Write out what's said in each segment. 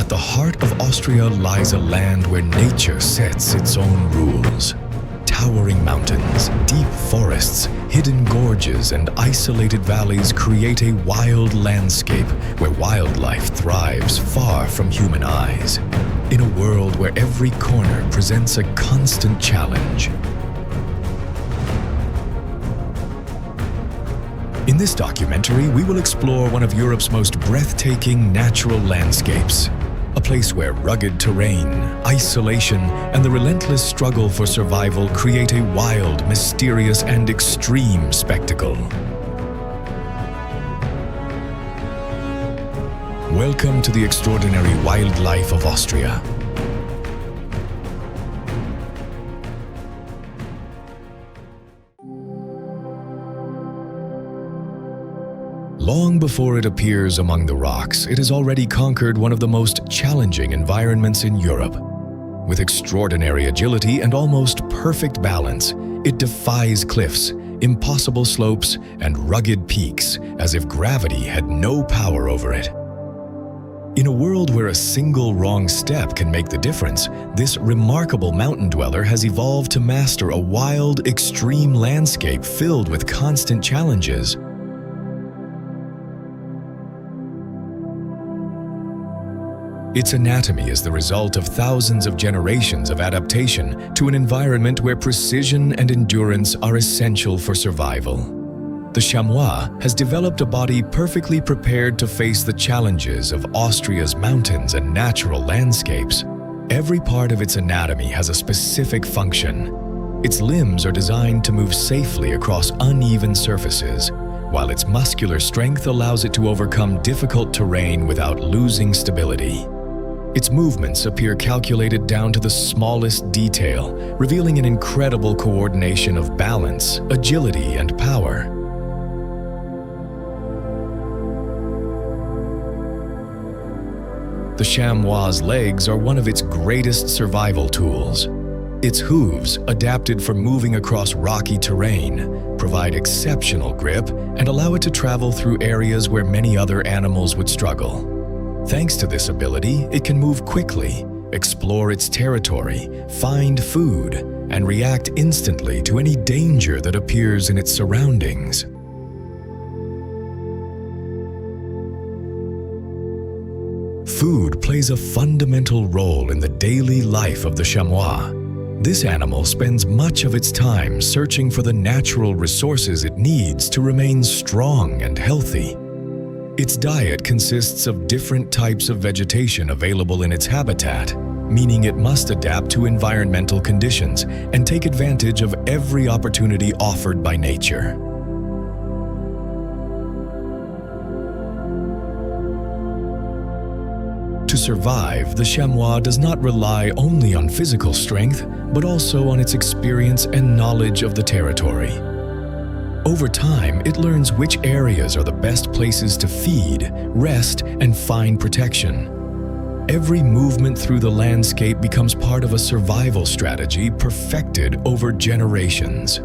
At the heart of Austria lies a land where nature sets its own rules. Towering mountains, deep forests, hidden gorges, and isolated valleys create a wild landscape where wildlife thrives far from human eyes. In a world where every corner presents a constant challenge. In this documentary, we will explore one of Europe's most breathtaking natural landscapes. A place where rugged terrain, isolation, and the relentless struggle for survival create a wild, mysterious, and extreme spectacle. Welcome to the extraordinary wildlife of Austria. Long before it appears among the rocks, it has already conquered one of the most challenging environments in Europe. With extraordinary agility and almost perfect balance, it defies cliffs, impossible slopes, and rugged peaks as if gravity had no power over it. In a world where a single wrong step can make the difference, this remarkable mountain dweller has evolved to master a wild, extreme landscape filled with constant challenges. Its anatomy is the result of thousands of generations of adaptation to an environment where precision and endurance are essential for survival. The chamois has developed a body perfectly prepared to face the challenges of Austria's mountains and natural landscapes. Every part of its anatomy has a specific function. Its limbs are designed to move safely across uneven surfaces, while its muscular strength allows it to overcome difficult terrain without losing stability. Its movements appear calculated down to the smallest detail, revealing an incredible coordination of balance, agility, and power. The chamois' legs are one of its greatest survival tools. Its hooves, adapted for moving across rocky terrain, provide exceptional grip and allow it to travel through areas where many other animals would struggle. Thanks to this ability, it can move quickly, explore its territory, find food, and react instantly to any danger that appears in its surroundings. Food plays a fundamental role in the daily life of the chamois. This animal spends much of its time searching for the natural resources it needs to remain strong and healthy. Its diet consists of different types of vegetation available in its habitat, meaning it must adapt to environmental conditions and take advantage of every opportunity offered by nature. To survive, the chamois does not rely only on physical strength, but also on its experience and knowledge of the territory. Over time, it learns which areas are the best places to feed, rest, and find protection. Every movement through the landscape becomes part of a survival strategy perfected over generations.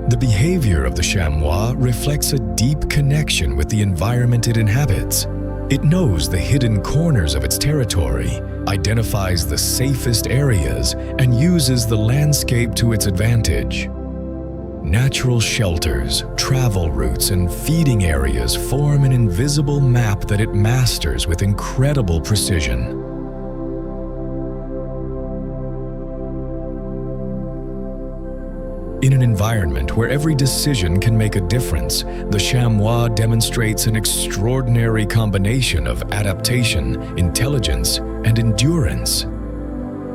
The behavior of the chamois reflects a deep connection with the environment it inhabits. It knows the hidden corners of its territory, identifies the safest areas, and uses the landscape to its advantage. Natural shelters, travel routes, and feeding areas form an invisible map that it masters with incredible precision. In an environment where every decision can make a difference, the chamois demonstrates an extraordinary combination of adaptation, intelligence, and endurance.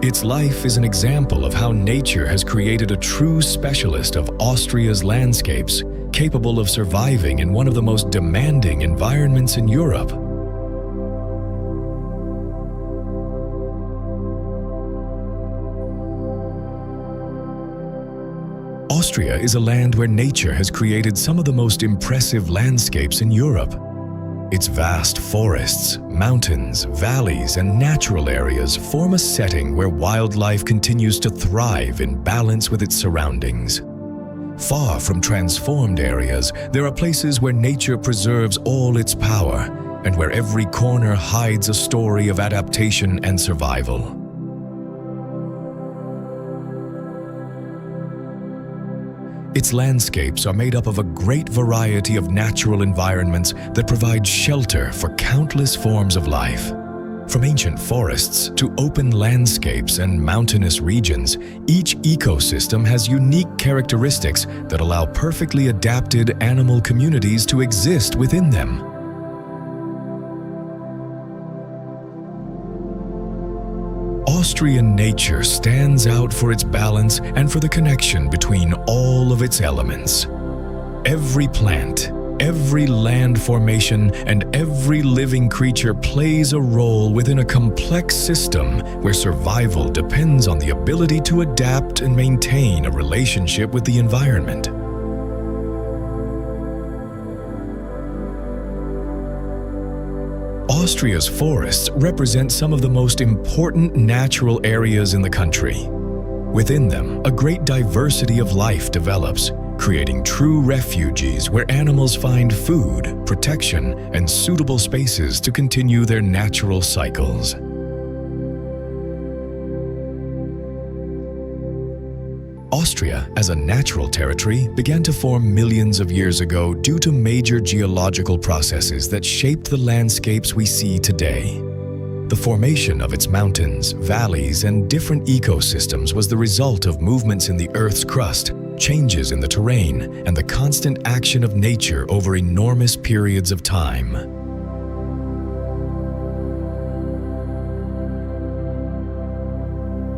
Its life is an example of how nature has created a true specialist of Austria's landscapes, capable of surviving in one of the most demanding environments in Europe. Austria is a land where nature has created some of the most impressive landscapes in Europe. Its vast forests, mountains, valleys, and natural areas form a setting where wildlife continues to thrive in balance with its surroundings. Far from transformed areas, there are places where nature preserves all its power and where every corner hides a story of adaptation and survival. Its landscapes are made up of a great variety of natural environments that provide shelter for countless forms of life. From ancient forests to open landscapes and mountainous regions, each ecosystem has unique characteristics that allow perfectly adapted animal communities to exist within them. Austrian nature stands out for its balance and for the connection between all of its elements. Every plant, every land formation, and every living creature plays a role within a complex system where survival depends on the ability to adapt and maintain a relationship with the environment. Austria's forests represent some of the most important natural areas in the country. Within them, a great diversity of life develops, creating true refuges where animals find food, protection, and suitable spaces to continue their natural cycles. Austria, as a natural territory, began to form millions of years ago due to major geological processes that shaped the landscapes we see today. The formation of its mountains, valleys, and different ecosystems was the result of movements in the Earth's crust, changes in the terrain, and the constant action of nature over enormous periods of time.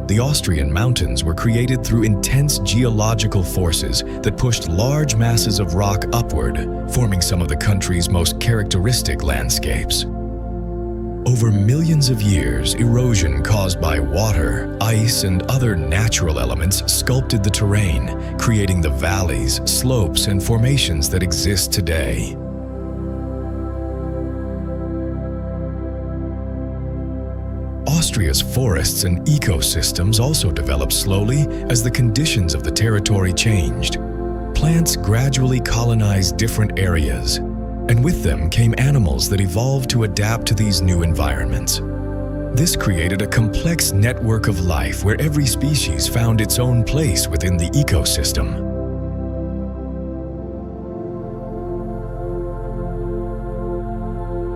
The Austrian mountains were created through intense geological forces that pushed large masses of rock upward, forming some of the country's most characteristic landscapes. Over millions of years, erosion caused by water, ice, and other natural elements sculpted the terrain, creating the valleys, slopes, and formations that exist today. Austria's forests and ecosystems also developed slowly as the conditions of the territory changed. Plants gradually colonized different areas, and with them came animals that evolved to adapt to these new environments. This created a complex network of life where every species found its own place within the ecosystem.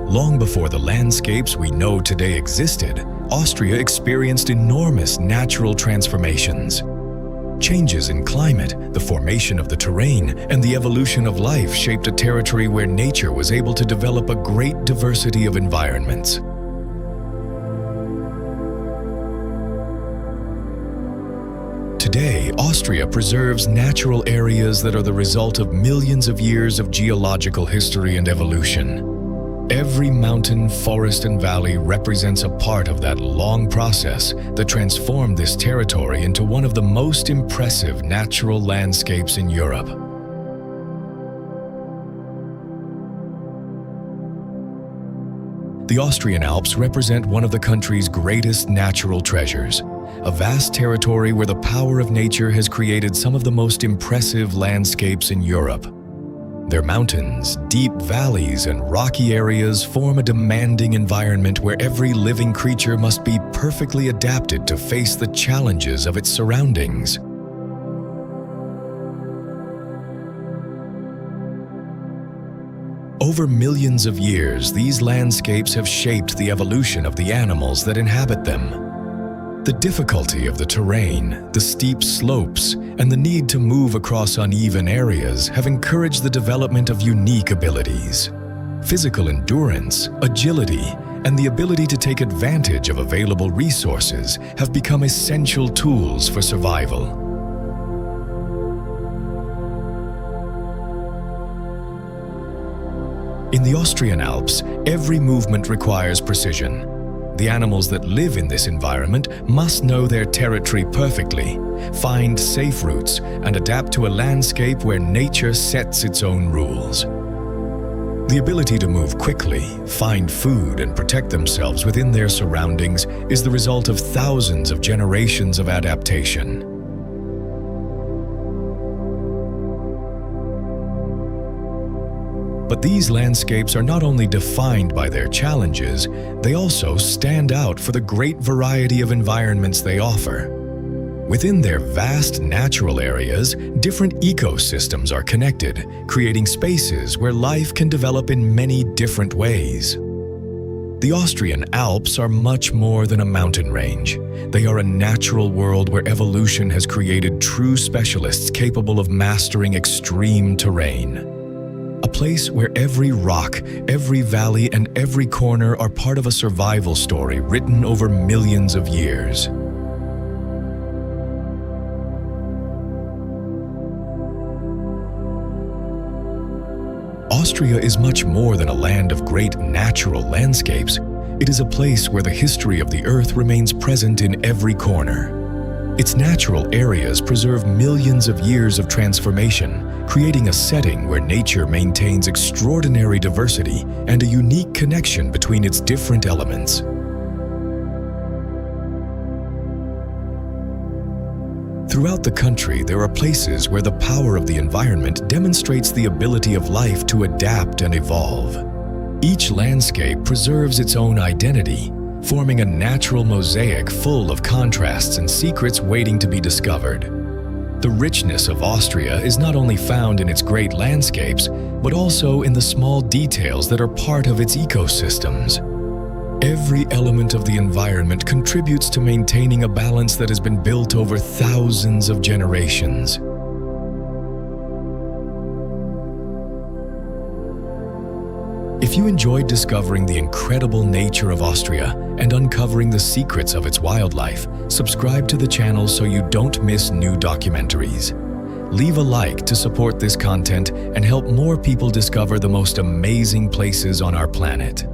Long before the landscapes we know today existed, Austria experienced enormous natural transformations. Changes in climate, the formation of the terrain, and the evolution of life shaped a territory where nature was able to develop a great diversity of environments. Today, Austria preserves natural areas that are the result of millions of years of geological history and evolution. Every mountain, forest, and valley represents a part of that long process that transformed this territory into one of the most impressive natural landscapes in Europe. The Austrian Alps represent one of the country's greatest natural treasures, a vast territory where the power of nature has created some of the most impressive landscapes in Europe. Their mountains, deep valleys, and rocky areas form a demanding environment where every living creature must be perfectly adapted to face the challenges of its surroundings. Over millions of years, these landscapes have shaped the evolution of the animals that inhabit them. The difficulty of the terrain, the steep slopes, and the need to move across uneven areas have encouraged the development of unique abilities. Physical endurance, agility, and the ability to take advantage of available resources have become essential tools for survival. In the Austrian Alps, every movement requires precision. The animals that live in this environment must know their territory perfectly, find safe routes, and adapt to a landscape where nature sets its own rules. The ability to move quickly, find food, and protect themselves within their surroundings is the result of thousands of generations of adaptation. But these landscapes are not only defined by their challenges, they also stand out for the great variety of environments they offer. Within their vast natural areas, different ecosystems are connected, creating spaces where life can develop in many different ways. The Austrian Alps are much more than a mountain range. They are a natural world where evolution has created true specialists capable of mastering extreme terrain. A place where every rock, every valley, and every corner are part of a survival story written over millions of years. Austria is much more than a land of great natural landscapes. It is a place where the history of the Earth remains present in every corner. Its natural areas preserve millions of years of transformation, creating a setting where nature maintains extraordinary diversity and a unique connection between its different elements. Throughout the country, there are places where the power of the environment demonstrates the ability of life to adapt and evolve. Each landscape preserves its own identity, forming a natural mosaic full of contrasts and secrets waiting to be discovered. The richness of Austria is not only found in its great landscapes, but also in the small details that are part of its ecosystems. Every element of the environment contributes to maintaining a balance that has been built over thousands of generations. If you enjoyed discovering the incredible nature of Austria and uncovering the secrets of its wildlife, subscribe to the channel so you don't miss new documentaries. Leave a like to support this content and help more people discover the most amazing places on our planet.